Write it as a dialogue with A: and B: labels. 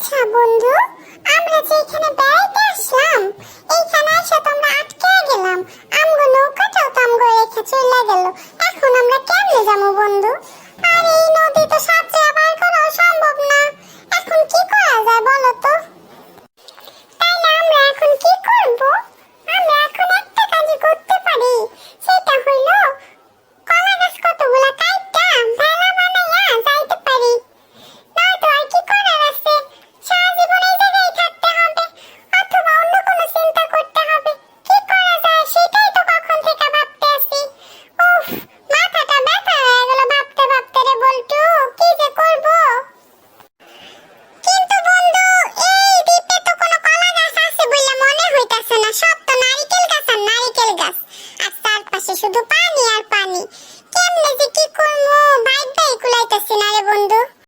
A: আচ্ছা বন্ধু, আমরা যে এখানে বেড়াইতে আসলাম, এইখানে এসে তো আমরা আটকে গেলাম। আমগো নৌকাটাও তো আমগো রেখে চলে গেল। এখন আমরা কেমনে যাবো বন্ধু? আর এই নদী তো সাত